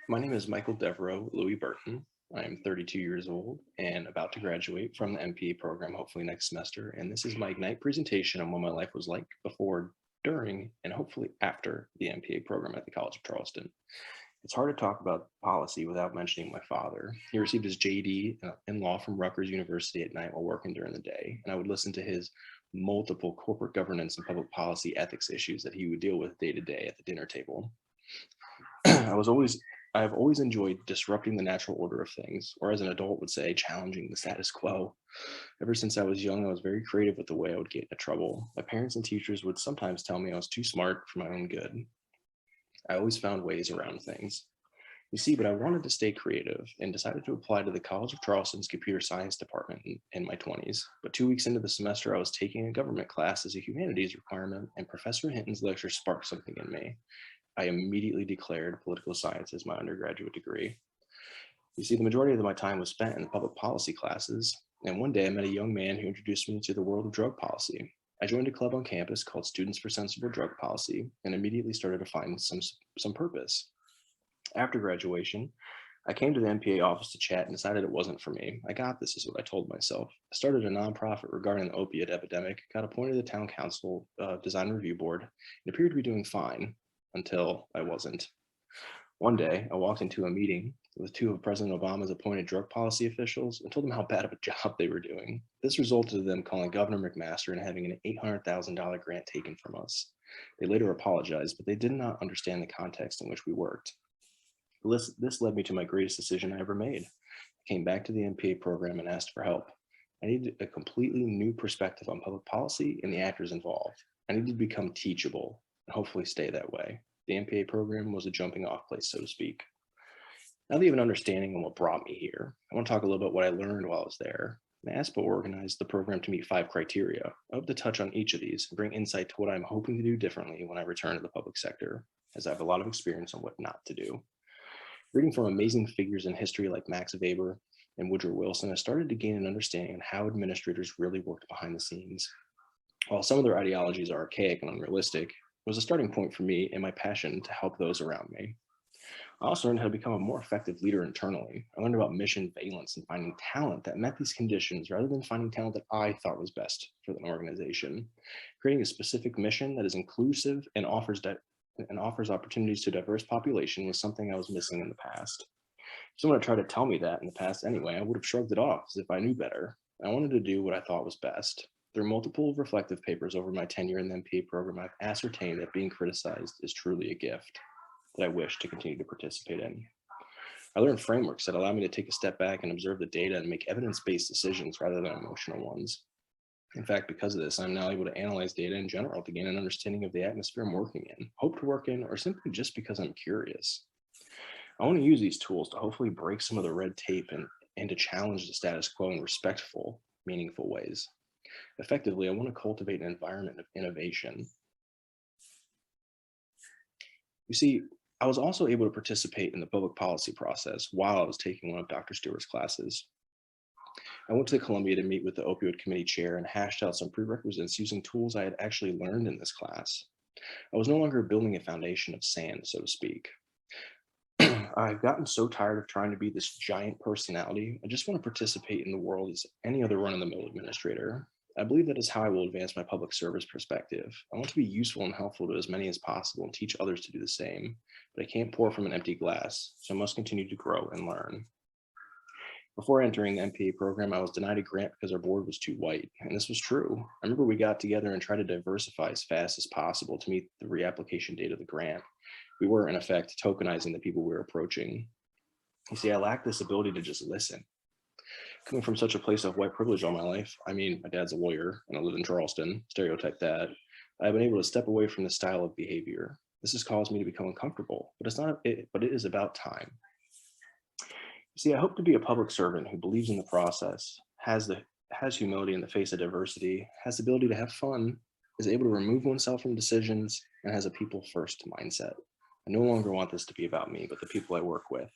My name is Michael Devereaux Louis Bertin. I am 32 years old and about to graduate from the MPA program hopefully next semester. And this is my Ignite presentation on what my life was like before, during, and hopefully after the MPA program at the College of Charleston. It's hard to talk about policy without mentioning my father. He received his JD in law from Rutgers University at night while working during the day, and I would listen to his multiple corporate governance and public policy ethics issues that he would deal with day to day at the dinner table. I was always I have always enjoyed disrupting the natural order of things, or as an adult would say, challenging the status quo. Ever since I was young, I was very creative with the way I would get into trouble. My parents and teachers would sometimes tell me I was too smart for my own good. I always found ways around things. You see, but I wanted to stay creative and decided to apply to the College of Charleston's computer science department in my 20s. But 2 weeks into the semester, I was taking a government class as a humanities requirement, and Professor Hinton's lecture sparked something in me. I immediately declared political science as my undergraduate degree. You see, the majority of my time was spent in the public policy classes, and one day I met a young man who introduced me to the world of drug policy. I joined a club on campus called Students for Sensible Drug Policy and immediately started to find some purpose. After graduation, I came to the MPA office to chat and decided it wasn't for me. I got this, is what I told myself. I started a nonprofit regarding the opiate epidemic, got appointed to the town council design review board, and appeared to be doing fine until I wasn't. One day, I walked into a meeting with two of President Obama's appointed drug policy officials and told them how bad of a job they were doing. This resulted in them calling Governor McMaster and having an $800,000 grant taken from us. They later apologized, but they did not understand the context in which we worked. This led me to my greatest decision I ever made. I came back to the MPA program and asked for help. I needed a completely new perspective on public policy and the actors involved. I needed to become teachable and hopefully stay that way. The MPA program was a jumping off place, so to speak. Now that you have an understanding on what brought me here, I want to talk a little bit what I learned while I was there. And ASPA organized the program to meet 5 criteria. I hope to touch on each of these and bring insight to what I'm hoping to do differently when I return to the public sector, as I have a lot of experience on what not to do. Reading from amazing figures in history like Max Weber and Woodrow Wilson, I started to gain an understanding on how administrators really worked behind the scenes. While some of their ideologies are archaic and unrealistic, it was a starting point for me and my passion to help those around me. I also learned how to become a more effective leader internally. I learned about mission valence and finding talent that met these conditions rather than finding talent that I thought was best for an organization. Creating a specific mission that is inclusive and offers opportunities to a diverse population was something I was missing in the past. If someone had tried to tell me that in the past anyway, I would have shrugged it off as if I knew better. I wanted to do what I thought was best. Through multiple reflective papers over my tenure in the MPA program, I've ascertained that being criticized is truly a gift that I wish to continue to participate in. I learned frameworks that allow me to take a step back and observe the data and make evidence-based decisions rather than emotional ones. In fact, because of this, I'm now able to analyze data in general to gain an understanding of the atmosphere I'm working in, hope to work in, or simply just because I'm curious. I want to use these tools to hopefully break some of the red tape and to challenge the status quo in respectful, meaningful ways. Effectively, I want to cultivate an environment of innovation. You see, I was also able to participate in the public policy process while I was taking one of Dr. Stewart's classes. I went to Columbia to meet with the opioid committee chair and hashed out some prerequisites using tools I had actually learned in this class. I was no longer building a foundation of sand, so to speak. I've gotten so tired of trying to be this giant personality. I just want to participate in the world as any other run-of-the-mill administrator. I believe that is how I will advance my public service perspective. I want to be useful and helpful to as many as possible and teach others to do the same, but I can't pour from an empty glass, so I must continue to grow and learn. Before entering the MPA program, I was denied a grant because our board was too white, and this was true. I remember we got together and tried to diversify as fast as possible to meet the reapplication date of the grant. We were, in effect, tokenizing the people we were approaching. You see, I lacked this ability to just listen. Coming from such a place of white privilege all my life, I mean, my dad's a lawyer and I live in Charleston, stereotype that, I've been able to step away from this style of behavior. This has caused me to become uncomfortable, but it is about time. You see, I hope to be a public servant who believes in the process, has humility in the face of diversity, has the ability to have fun, is able to remove oneself from decisions, and has a people first mindset. I no longer want this to be about me, but the people I work with.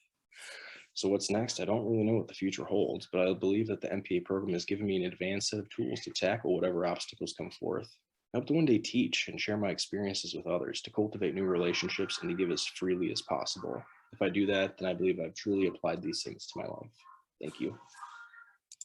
So what's next? I don't really know what the future holds, but I believe that the MPA program has given me an advanced set of tools to tackle whatever obstacles come forth. I hope to one day teach and share my experiences with others, to cultivate new relationships and to give as freely as possible. If I do that, then I believe I've truly applied these things to my life. Thank you.